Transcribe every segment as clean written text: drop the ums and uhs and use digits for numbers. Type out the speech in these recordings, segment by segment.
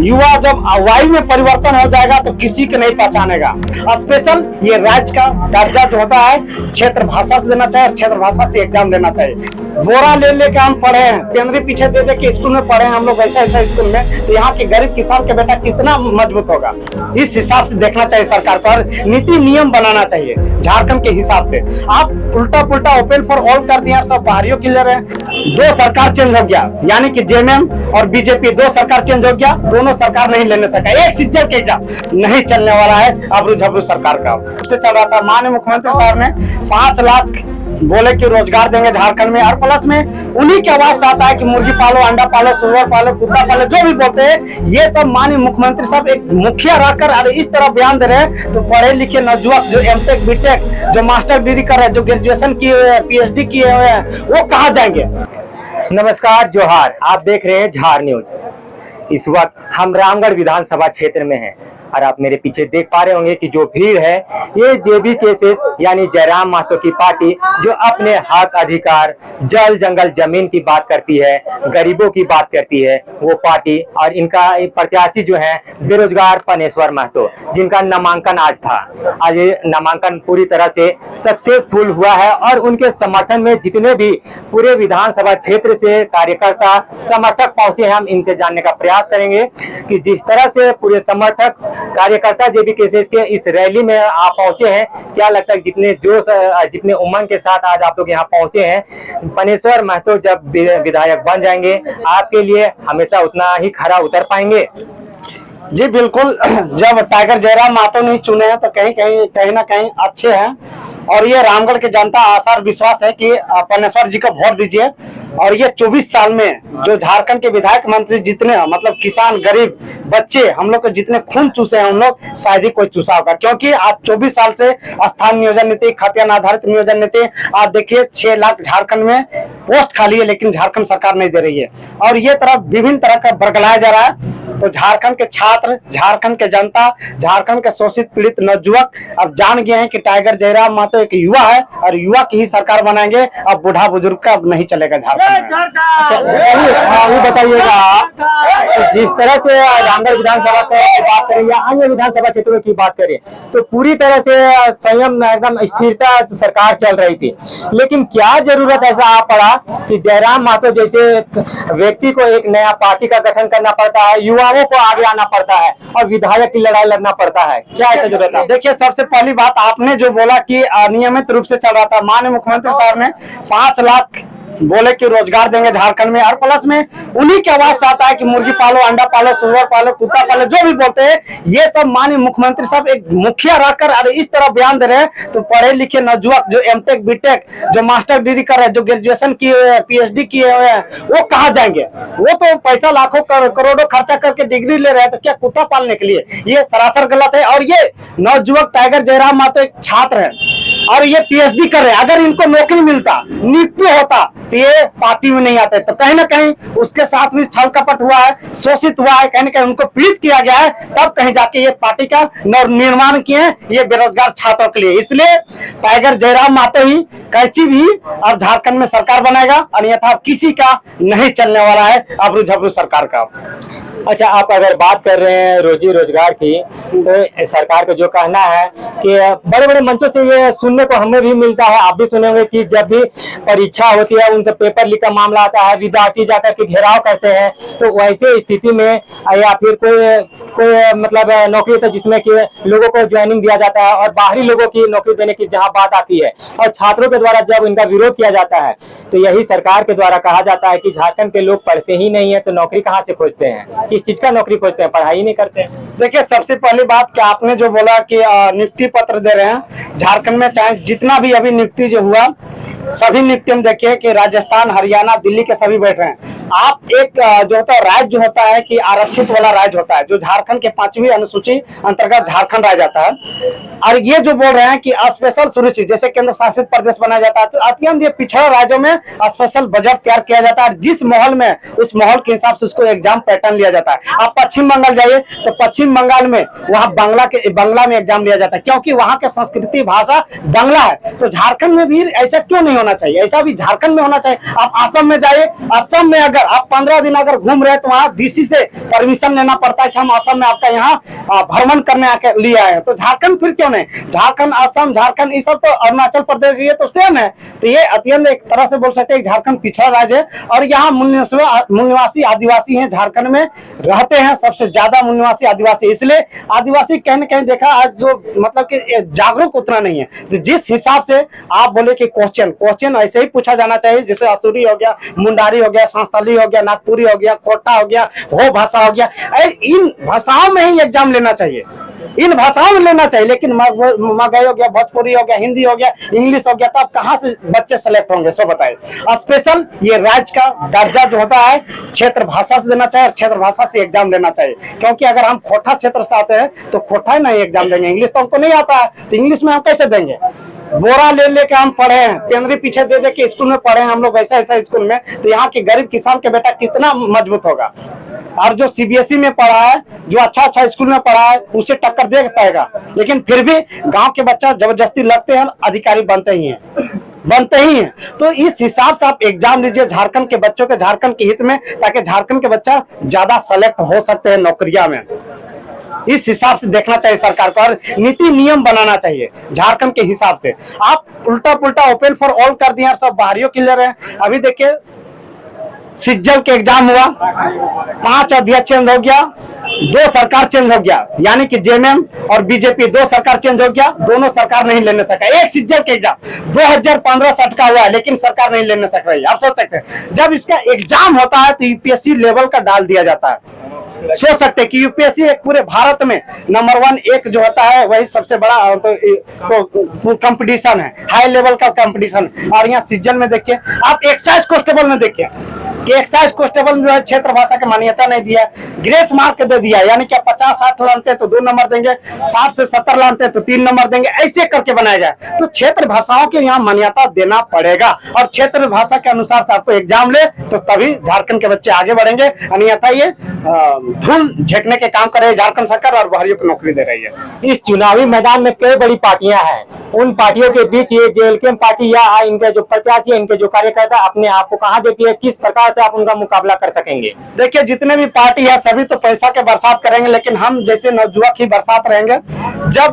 युवा जब वायु में परिवर्तन हो जाएगा तो किसी को नहीं पहचानेगा। स्पेशल ये राज्य का दर्जा जो होता है क्षेत्र भाषा से देना चाहिए और क्षेत्र भाषा से एग्जाम देना चाहिए। बोरा ले लेके हम पढ़े हैं, केंद्रीय पीछे दे दे के स्कूल में पढ़े हैं हम लोग ऐसा ऐसा स्कूल में, तो यहाँ के गरीब किसान के बेटा कितना मजबूत होगा। इस हिसाब से देखना चाहिए सरकार को और नीति नियम बनाना चाहिए झारखंड के हिसाब से। आप उल्टा पुल्टा ओपन फॉर ऑल कर दिया, सब बाहरियों के लिए रहे। दो सरकार चेंज हो गया, यानी कि जेएमएम और बीजेपी दो सरकार चेंज हो गया, दोनों सरकार नहीं लेने सका। एक सीजन के एग्जाम नहीं चलने वाला है अबरू झबरू सरकार का। उससे चल रहा था माननीय मुख्यमंत्री साहब ने 5 लाख बोले कि रोजगार देंगे झारखंड में, और प्लस में उन्हीं की आवाज से आता है कि मुर्गी पालो, अंडा पालो, सुअर पालो, कुत्ता पालो, जो भी बोलते हैं ये सब माननीय मुख्यमंत्री साहब एक मुखिया रहकर अरे इस तरह बयान दे रहे हैं, तो पढ़े लिखे नौजुवक जो एमटेक बीटेक जो मास्टर डिग्री कर रहे हैं, जो ग्रेजुएशन किए हुए हैं, पीएचडी किए हुए हैं, वो कहाँ जाएंगे। नमस्कार, जोहार। आप देख रहे हैं झार न्यूज। इस वक्त हम रामगढ़ विधानसभा क्षेत्र में हैं और आप मेरे पीछे देख पा रहे होंगे कि जो भीड़ है ये जेबी केसेस यानी जयराम महतो की पार्टी, जो अपने हक अधिकार, जल जंगल जमीन की बात करती है, गरीबों की बात करती है, वो पार्टी। और इनका प्रत्याशी जो है बेरोजगार पनेश्वर महतो, जिनका नामांकन आज था। आज ये नामांकन पूरी तरह से सक्सेसफुल हुआ है और उनके समर्थन में जितने भी पूरे विधानसभा क्षेत्र से कार्यकर्ता समर्थक पहुंचे हैं, हम इनसे जानने का प्रयास करेंगे कि जिस तरह से पूरे समर्थक कार्यकर्ता जेबी केसेस के इस रैली में आप पहुंचे हैं, क्या लगता है जितने जोश जितने उमंग के साथ आज आप लोग यहाँ पहुंचे हैं, पनेश्वर महतो जब विधायक बन जाएंगे आपके लिए हमेशा उतना ही खरा उतर पाएंगे? जी बिल्कुल, जब टाइगर जयराम महतो नहीं चुने हैं तो कहीं ना कहीं अच्छे हैं, और ये रामगढ़ की जनता आशा और विश्वास है कि पनेश्वर जी को वोट दीजिए। और ये 24 साल में जो झारखंड के विधायक मंत्री जितने मतलब किसान गरीब बच्चे हम लोग के जितने खून चूसे हैं, हम लोग शायद ही कोई चूसा होगा, क्योंकि आज 24 साल से स्थान नियोजन नीति, खतियान आधारित नियोजन नीति, आप देखिए 6 लाख झारखंड में पोस्ट खाली है, लेकिन झारखंड सरकार नहीं दे रही है। और ये तरफ विभिन्न तरह का बरगलाया जा रहा है। तो झारखंड के छात्र, झारखंड के जनता, झारखंड के शोषित पीड़ित नौजुवक अब जान गए हैं कि टाइगर जयराम महतो एक युवा है और युवा की ही सरकार बनाएंगे। अब बूढ़ा बुजुर्ग का अब नहीं चलेगा झारखंड में। ये बताइएगा, जिस तरह से रामगढ़ विधानसभा की बात करें या अन्य विधानसभा क्षेत्रों की बात करें, तो पूरी तरह से संयम एकदम स्थिरता सरकार चल रही थी, लेकिन क्या जरूरत ऐसा आ पड़ा कि जयराम महतो जैसे व्यक्ति को एक नया पार्टी का गठन करना पड़ता है, युवाओं को आगे आना पड़ता है और विधायक की लड़ाई लड़ना पड़ता है? क्या ऐसा जरूरत है? देखिए, सबसे पहली बात आपने जो बोला कि अनियमित रूप से चल रहा था, माननीय मुख्यमंत्री साहब ने 5 लाख बोले कि रोजगार देंगे झारखंड में, और प्लस में उन्हीं की आवाज से आता है कि मुर्गी पालो, अंडा पालो, सुअर पालो, कुत्ता पालो, जो भी बोलते हैं ये सब माननीय मुख्यमंत्री साहब एक मुखिया रहकर अरे इस तरह बयान दे रहे हैं, तो पढ़े लिखे नौजुवक जो एमटेक बीटेक जो मास्टर डिग्री कर रहे हैं, जो ग्रेजुएशन किए हुए हैं, पीएचडी किए हुए हैं, वो कहाँ जाएंगे? वो तो पैसा लाखों करोड़ों खर्चा करके डिग्री ले रहे हैं, तो क्या कुत्ता पालने के लिए? ये सरासर गलत है। और ये नौजुवक टाइगर जयराम महतो एक छात्र है और ये पीएचडी कर रहे हैं। अगर इनको नौकरी मिलता, नियुक्ति होता, तो ये पार्टी में नहीं आते। तो कहीं ना कहीं उसके साथ भी छल कपट हुआ है, शोषित हुआ है, कहीं ना कहीं उनको पीड़ित किया गया है, तब कहीं जाके ये पार्टी का निर्माण किए ये बेरोजगार छात्रों के लिए। इसलिए टाइगर जयराम महतो ही कैची भी अब झारखंड में सरकार बनाएगा, अन्यथा किसी का नहीं चलने वाला है अबरू झबरू सरकार का। अच्छा, आप अगर बात कर रहे हैं रोजी रोजगार की, तो सरकार का जो कहना है कि बड़े बड़े मंचों से ये सुनने को हमें भी मिलता है, आप भी सुने होंगे कि जब भी परीक्षा होती है, उनसे पेपर लीक का मामला आता है, विद्यार्थी जाकर के घेराव करते हैं, तो वैसे स्थिति में या फिर कोई मतलब नौकरी था जिसमें कि लोगों को ज्वाइनिंग दिया जाता है और बाहरी लोगों की नौकरी देने की जहां बात आती है और छात्रों के द्वारा जब इनका विरोध किया जाता है, तो यही सरकार के द्वारा कहा जाता है कि झारखंड के लोग पढ़ते ही नहीं है, तो नौकरी कहाँ से खोजते हैं? किस चीज का नौकरी खोजते हैं? पढ़ाई नहीं करते हैं। देखिए, सबसे पहली बात कि आपने जो बोला कि नियुक्ति पत्र दे रहे हैं झारखंड में, चाहे जितना भी अभी नियुक्ति जो हुआ, सभी नियुक्ति में देखिए कि राजस्थान, हरियाणा, दिल्ली के सभी बैठ रहे हैं। आप एक जो होता है राज्य जो होता है कि आरक्षित वाला राज्य होता है, जो झारखंड के 5वीं अनुसूची अंतर्गत झारखंड राज्य आता है। और ये जो बोल रहे हैं कि स्पेशल सुनिश्चित, जैसे केंद्र शासित प्रदेश बनाया जाता है, तो अत्यंत ये पिछड़ा राज्यों में स्पेशल बजट तैयार किया जाता है। जिस माहौल में, उस माहौल के हिसाब से उसको एग्जाम पैटर्न लिया जाता है। आप पश्चिम बंगाल जाइए तो पश्चिम बंगाल में वहाँ बंगला में एग्जाम लिया जाता है, क्योंकि वहाँ के संस्कृति भाषा बंगला है। तो झारखंड में भी ऐसा क्यों नहीं होना चाहिए? ऐसा भी झारखंड में होना चाहिए। आप असम में जाइए, असम में अगर आप 15 दिन अगर घूम रहे हैं तो वहाँ डीसी से परमिशन लेना पड़ता है कि हम असम में आपका यहाँ भ्रमण करने आके लिए आए हैं। तो झारखंड फिर क्यों नहीं? झारखंड, असम, झारखंड, ये सब तो अरुणाचल प्रदेश, ये तो सेम है। तो ये अत्यंत एक तरह से बोल सकते हैं झारखंड पिछड़ा राज्य है और यहाँ मूल निवासी आदिवासी हैं, झारखंड में रहते हैं सबसे ज्यादा मूल निवासी आदिवासी। इसलिए आदिवासी कहीं न कहीं देखा आज जो मतलब कि जागरूक उतना नहीं है। तो जिस हिसाब से आप बोले कि क्वेश्चन ऐसे ही पूछा जाना चाहिए, जैसे असुरी हो गया, मुंडारी हो गया, संस्थाली हो गया, नागपुरी हो गया, खोटा हो गया, हो भाषा हो गया, इन भाषाओं में ही एग्जाम लेना चाहिए, इन भाषाओं में लेना चाहिए। लेकिन मगही हो गया, भोजपुरी हो गया, हिंदी हो गया, इंग्लिश हो गया, तब कहाँ से बच्चे सेलेक्ट होंगे? सो बताइए। स्पेशल ये राज्य का दर्जा जो होता है क्षेत्र भाषा से देना चाहिए और क्षेत्र भाषा से एग्जाम लेना चाहिए। क्योंकि अगर हम खोटा क्षेत्र से आते हैं तो खोटा ही नहीं एग्जाम देंगे, इंग्लिश तो हमको नहीं आता है तो इंग्लिश में हम कैसे देंगे? बोरा ले लेके हम पढ़े हैं, पेंद्री पीछे दे दे के स्कूल में पढ़े हैं हम लोग ऐसा स्कूल में, तो यहाँ के गरीब किसान के बेटा कितना मजबूत होगा? और जो सीबीएसई में पढ़ा है, जो अच्छा स्कूल में पढ़ा है, उसे टक्कर दे पाएगा। लेकिन फिर भी गांव के बच्चा जबरदस्ती लगते हैं, अधिकारी बनते ही हैं। तो इस हिसाब से आप एग्जाम लीजिए झारखंड के बच्चों के, झारखंड के हित में, ताकि झारखंड के बच्चा ज्यादा सेलेक्ट हो सकते हैं नौकरियां में। इस हिसाब से देखना चाहिए सरकार को और नीति नियम बनाना चाहिए झारखंड के हिसाब से। आप उल्टा पुल्टा ओपन फॉर ऑल कर दिया, सब बाहरियों के ले रहे हैं। अभी देखिए सिज्जल के एग्जाम हुआ, 5 अध्यक्ष चेंज हो गया, 2 सरकार चेंज हो गया, यानी कि जेएमएम और बीजेपी 2 सरकार चेंज हो गया, दोनों सरकार नहीं लेने सका। एक सिज्जल के एग्जाम 2015 से अटका हुआ है लेकिन सरकार नहीं लेने सक रही है। आप सोच सकते हैं जब इसका एग्जाम होता है तो यूपीएससी लेवल का डाल दिया जाता है। सोच सकते हैं कि यूपीएससी एक पूरे भारत में नंबर 1 एक जो होता है वही सबसे बड़ा तो कंपटीशन है, हाई लेवल का कंपटीशन। और यहाँ सिज्जल में देखिए, आप एक्साइज कांस्टेबल में देखिए कि एक्साइज कांस्टेबल जो है क्षेत्र भाषा की मान्यता नहीं दिया, ग्रेस मार्क दे दिया, यानी कि 50-60 लानते हैं तो 2 नंबर देंगे, 60 से 70 लानते हैं तो 3 नंबर देंगे, ऐसे करके बनाया जाए। तो क्षेत्र भाषाओं के यहाँ मान्यता देना पड़ेगा और क्षेत्र भाषा के अनुसार से आपको एग्जाम ले तो तभी झारखंड के बच्चे आगे बढ़ेंगे। अन्यथा ये धूल झेकने के काम कर रहे हैं झारखंड सरकार और बाहरियों को नौकरी दे रही है। इस चुनावी मैदान में कई बड़ी पार्टियां हैं, उन पार्टियों के बीच ये जेएलके पार्टी या इनके जो प्रत्याशी है, इनके जो कार्यकर्ता अपने आप को कहां देती है, किस प्रकार से आप उनका मुकाबला कर सकेंगे? देखिए जितने भी पार्टी है सभी तो पैसा के बरसात करेंगे, लेकिन हम जैसे नवजुवक ही बरसात रहेंगे। जब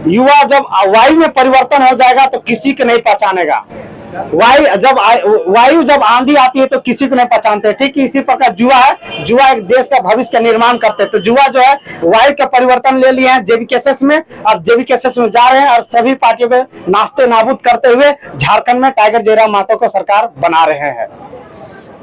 युवा जब वायु में परिवर्तन हो जाएगा तो किसी को नहीं पहचानेगा। वायु जब आंधी आती है तो किसी को नहीं पहचानते। ठीक इसी प्रकार जुआ एक देश का भविष्य का निर्माण करते हैं। तो जुआ जो है वायु का परिवर्तन ले लिए हैं जेबीकेएसएस में, अब जेबीकेएसएस में जा रहे हैं और सभी पार्टियों के नाश्ते नाबूद करते हुए झारखंड में टाइगर जयराम महतो को सरकार बना रहे हैं।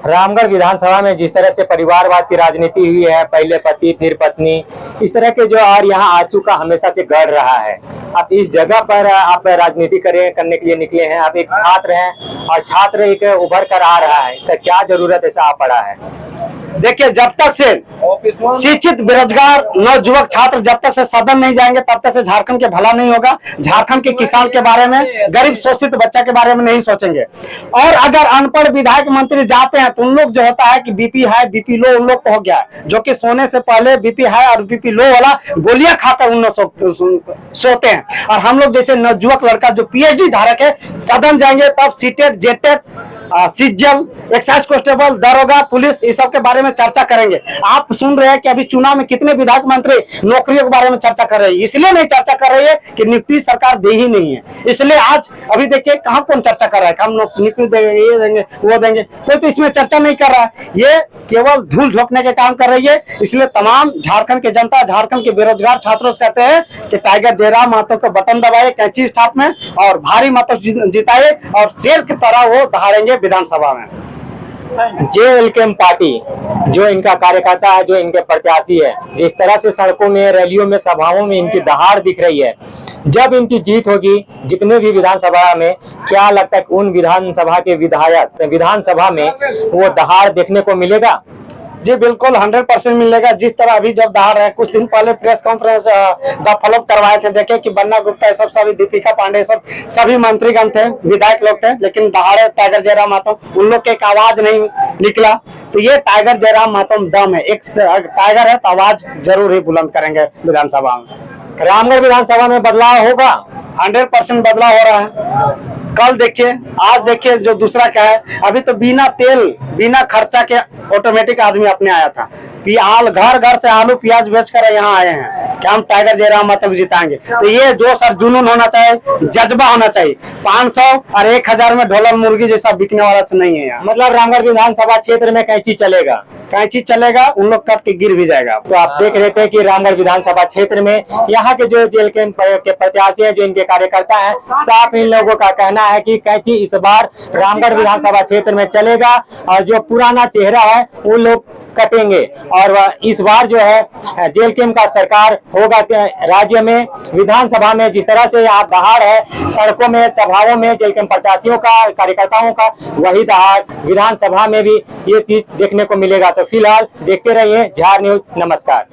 रामगढ़ विधानसभा में जिस तरह से परिवारवाद की राजनीति हुई है, पहले पति फिर पत्नी, इस तरह के जो और यहाँ आंसू का हमेशा से गढ़ रहा है। आप इस जगह पर आप राजनीति करने के लिए निकले हैं, आप एक छात्र हैं और छात्र एक उभर कर आ रहा है, इसका क्या जरूरत ऐसा आ पड़ा है? देखिए जब तक से शिक्षित बेरोजगार नवजुवक छात्र जब तक से सदन नहीं जाएंगे तब तक से झारखंड के भला नहीं होगा। झारखंड के किसान के बारे में, गरीब शोषित बच्चा के बारे में नहीं सोचेंगे। और अगर अनपढ़ विधायक मंत्री जाते हैं तो उन लोग जो होता है कि बीपी हाई बीपी लो उन लोग को हो गया है, जो कि सोने से पहले बीपी हाई और बीपी लो वाला गोलियां खाकर उन लोग सोते हैं। और हम लोग जैसे नवजुवक लड़का जो पीएचडी धारक है सदन जाएंगे तब सीटेट जेटेट सिज्जल एक्साइज कांस्टेबल दरोगा पुलिस इस सब के बारे में चर्चा करेंगे। आप सुन रहे हैं कि अभी चुनाव में कितने विधायक मंत्री नौकरियों के बारे में चर्चा कर रहे हैं, इसलिए नहीं चर्चा कर रही है कि नियुक्ति सरकार दे ही नहीं है। इसलिए आज अभी देखिए कहाँ कौन चर्चा कर रहा है कि हम नियुक्ति देंगे, ये देंगे वो देंगे, कोई तो इसमें चर्चा नहीं कर रहा है। ये केवल धूल झोंकने के काम कर रही है। इसलिए तमाम झारखंड की जनता, झारखंड के बेरोजगार छात्रों से कहते हैं कि टाइगर जयराम महतो को बटन दबाए कैंची स्टाफ में और भारी मतों जिताए और शेर की तरह वो दहाड़ेंगे विधानसभा में। जेएलके पार्टी जो इनका कार्यकर्ता है, जो इनके प्रत्याशी है, जिस तरह से सड़कों में, रैलियों में, सभाओं में इनकी दहाड़ दिख रही है, जब इनकी जीत होगी जितने भी विधानसभा में, क्या लगता है कि उन विधानसभा के विधायक विधानसभा में वो दहाड़ देखने को मिलेगा? जी बिल्कुल 100% मिलेगा। जिस तरह अभी जब दहाड़ है, कुछ दिन पहले प्रेस कॉन्फ्रेंस द फॉलो करवाए थे, देखे कि बन्ना गुप्ता सब सभी दीपिका पांडे सब सभी मंत्रीगण थे, विधायक लोग थे, लेकिन दहाड़े टाइगर जयराम महतो उन लोग के एक आवाज नहीं निकला। तो ये टाइगर जयराम महतो दम है, एक टाइगर है तो आवाज जरूर ही बुलंद करेंगे विधानसभा में। रामगढ़ विधानसभा में बदलाव होगा? 100% बदलाव हो रहा है। कल देखिए, आज देखिए जो दूसरा क्या है, अभी तो बिना तेल बिना खर्चा के ऑटोमेटिक आदमी अपने आया था। आल घर घर से आलू प्याज बेच कर यहाँ आए हैं कि हम टाइगर जयराम मतलब जिताएंगे। तो ये जोश और जुनून होना चाहिए, जज्बा होना चाहिए। 500 और 1000 में ढोलक मुर्गी जैसा बिकने वाला तो नहीं है यहाँ। मतलब रामगढ़ विधानसभा क्षेत्र में कैंची चलेगा, कैंची चलेगा, उन लोग कट के गिर भी जाएगा। तो आप देख रहे थे कि रामगढ़ विधानसभा क्षेत्र में यहाँ के जो जेल के प्रत्याशी हैं, जो इनके कार्यकर्ता हैं, साफ इन लोगों का कहना है कि कैंची इस बार रामगढ़ विधानसभा क्षेत्र में चलेगा और जो पुराना चेहरा है वो लोग कटेंगे। और इस बार जो है जेल कैंप का सरकार होगा राज्य में। विधानसभा में जिस तरह से यहाँ दहाड़ है, सड़कों में, सभाओं में जेल कैंप प्रत्याशियों का, कार्यकर्ताओं का, वही दहाड़ विधानसभा में भी ये चीज देखने को मिलेगा। तो फिलहाल देखते रहिए झार न्यूज। नमस्कार।